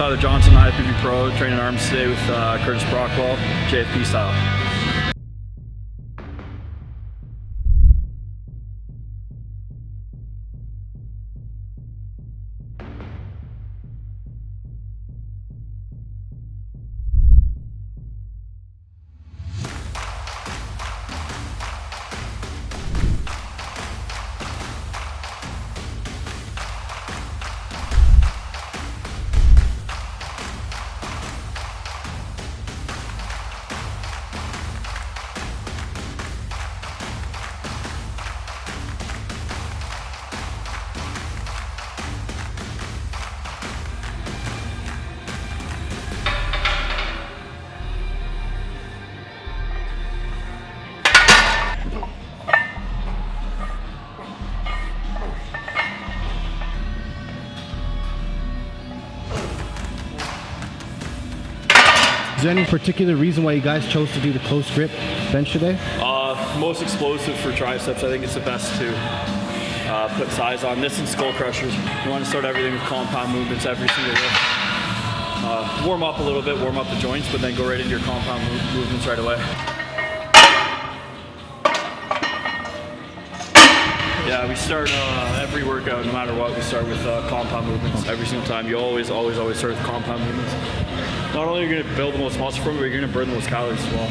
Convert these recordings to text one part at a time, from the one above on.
Tyler Johnson, IFBB Pro, training arms today with Curtis Brockwell, JFP style. Is there any particular reason why you guys chose to do the close grip bench today? Most explosive for triceps. I think it's the best to put size on. This and skull crushers. You want to start everything with compound movements every single lift. Warm up a little bit, warm up the joints, but then go right into your compound movements right away. Yeah, we start every workout, no matter what, we start with compound movements every single time. You always start with compound movements. Not only are you going to build the most muscle from it, but you're going to burn the most calories as well.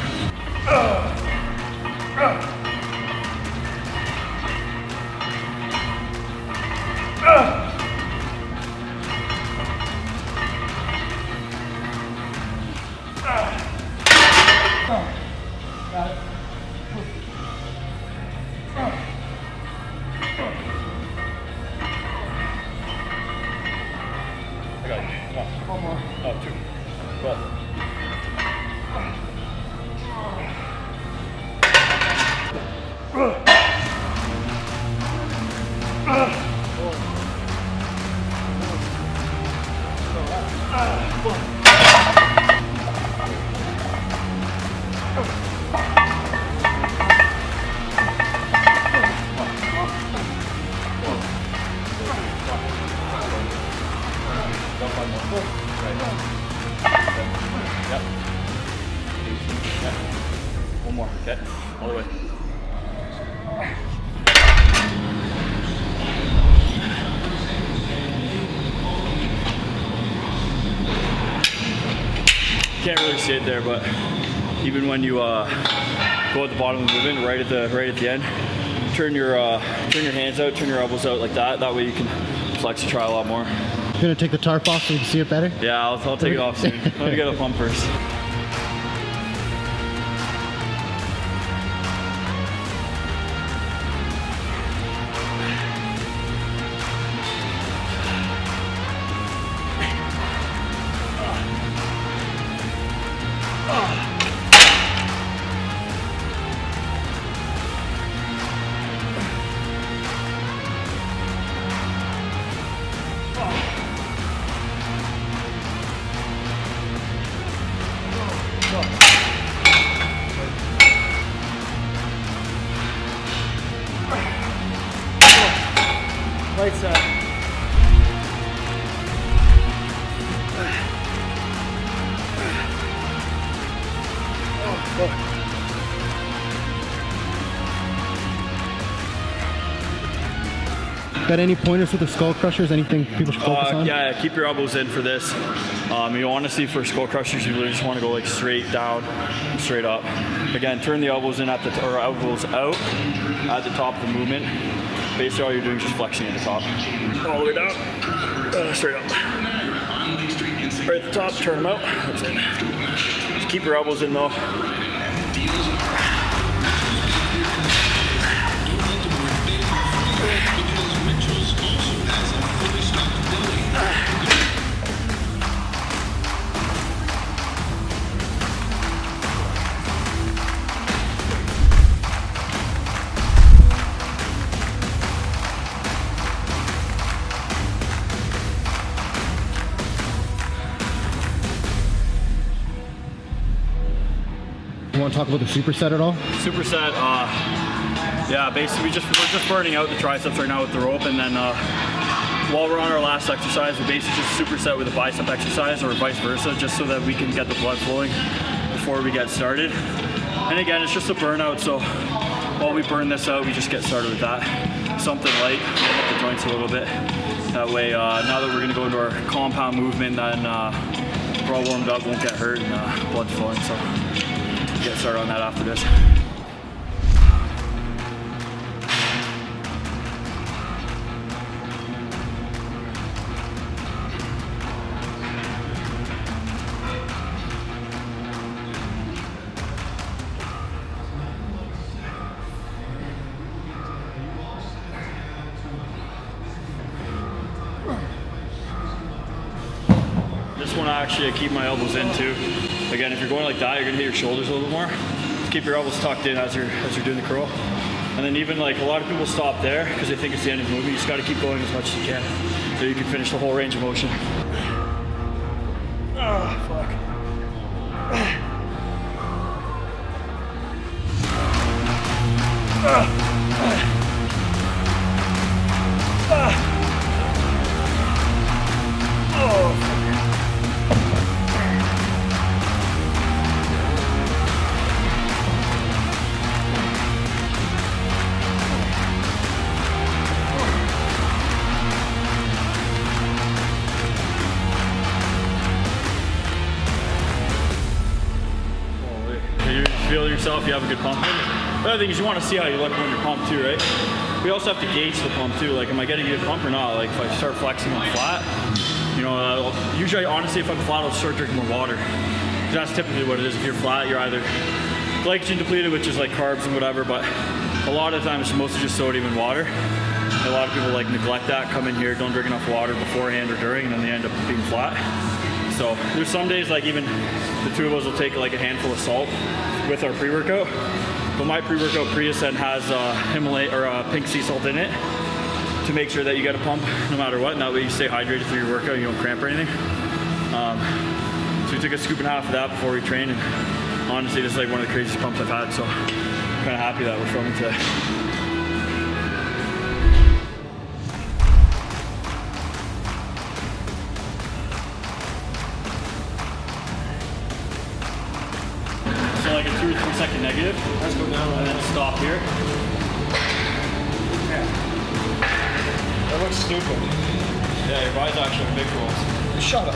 I got you. One more. Oh, two. Well. Yep. One more, okay? All the way. Can't really see it there, but even when you go at the bottom of the movement, right at the end, turn your hands out, turn your elbows out like that. That way you can flex the tri a lot more. You're gonna take the tarp off so you can see it better? Yeah, I'll take it off soon. Let me get a pump first. Right side. Got any pointers with the skull crushers? Anything people should focus on? Yeah, keep your elbows in for this. You honestly, for skull crushers, you really just want to go like straight down, straight up. Again, turn the elbows in or elbows out at the top of the movement. Basically, all you're doing is just flexing at the top. All the way down, straight up. Right at the top, turn them out. That's it. Just keep your elbows in though. You want to talk about the superset at all? Superset, yeah, basically we're just burning out the triceps right now with the rope, and then while we're on our last exercise, we basically just superset with a bicep exercise or vice versa, just so that we can get the blood flowing before we get started. And again, it's just a burnout, so while we burn this out, we just get started with that. Something light, warm up the joints a little bit. That way, now that we're gonna go into our compound movement, then we're all warmed up, won't get hurt, and blood's flowing, so get started on that after this. This one actually I keep my elbows in too. Again, if you're going like that, you're gonna hit your shoulders a little bit more. Just keep your elbows tucked in as you're doing the curl. And then even like a lot of people stop there because they think it's the end of the movement. You just gotta keep going as much as you can so you can finish the whole range of motion. Oh, fuck. Feel yourself, you have a good pump. The other thing is you want to see how you look when you're pumped too, right? We also have to gauge the pump too. Like, am I getting a good pump or not? Like, if I start flexing on flat, you know, usually, honestly, if I'm flat, I'll start drinking more water. That's typically what it is. If you're flat, you're either glycogen depleted, which is like carbs and whatever, but a lot of the time it's mostly just sodium and water. And a lot of people like neglect that, come in here, don't drink enough water beforehand or during, and then they end up being flat. So there's some days like even the two of us will take like a handful of salt with our pre-workout. But my pre-workout Pre-Ascend has Himalaya or pink sea salt in it to make sure that you get a pump no matter what, and that way you stay hydrated through your workout, you don't cramp or anything. So we took a scoop and a half of that before we trained, and honestly this is like one of the craziest pumps I've had, so I'm kind of happy that we're filming today. So like a 2 or 3 second negative. Let's go down And then stop here. That looks stupid. Yeah, your body's actually big for once. Shut up.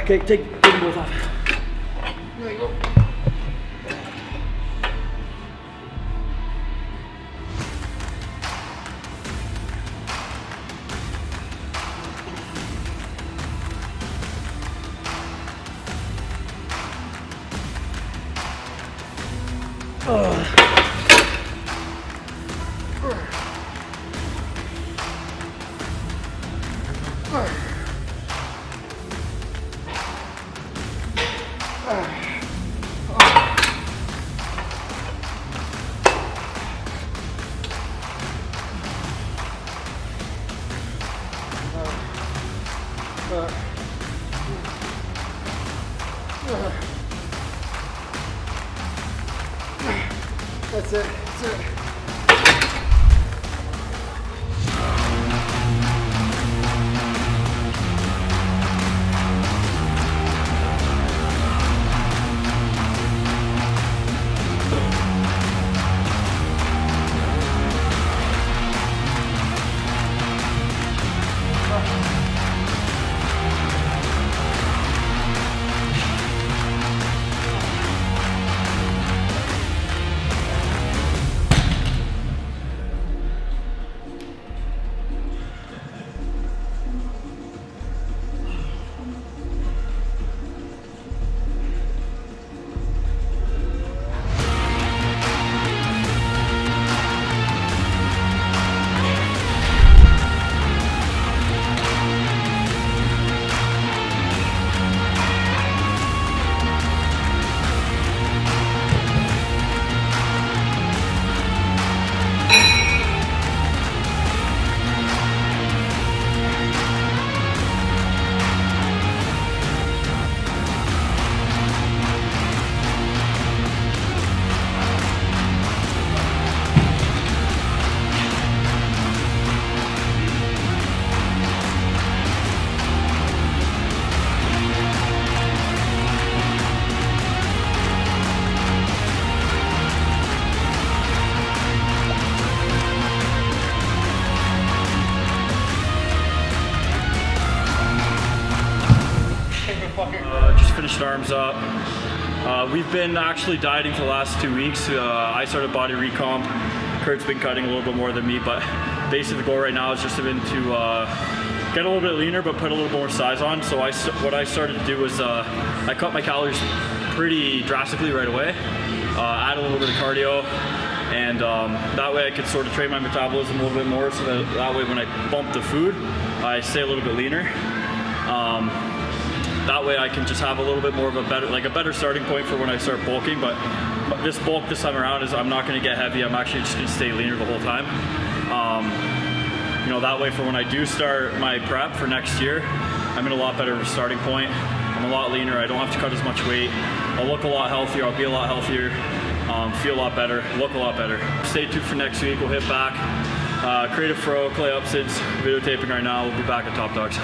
Okay, take them both off. There you go. That's it. That's it. switched arms up. We've been actually dieting for the last 2 weeks. I started body recomp. Kurt's been cutting a little bit more than me, but basically the goal right now is just to get a little bit leaner, but put a little more size on. So what I started to do was I cut my calories pretty drastically right away, add a little bit of cardio, and that way I could sort of train my metabolism a little bit more, so that way when I bump the food, I stay a little bit leaner. That way I can just have a little bit more of a better starting point for when I start bulking. But this bulk this time around is I'm not going to get heavy. I'm actually just going to stay leaner the whole time. You know, that way for when I do start my prep for next year, I'm in a lot better of a starting point. I'm a lot leaner. I don't have to cut as much weight. I'll look a lot healthier. I'll be a lot healthier. Feel a lot better. Look a lot better. Stay tuned for next week. We'll hit back. Creative Fro, Clay Upsits, videotaping right now. We'll be back at Top Dogs.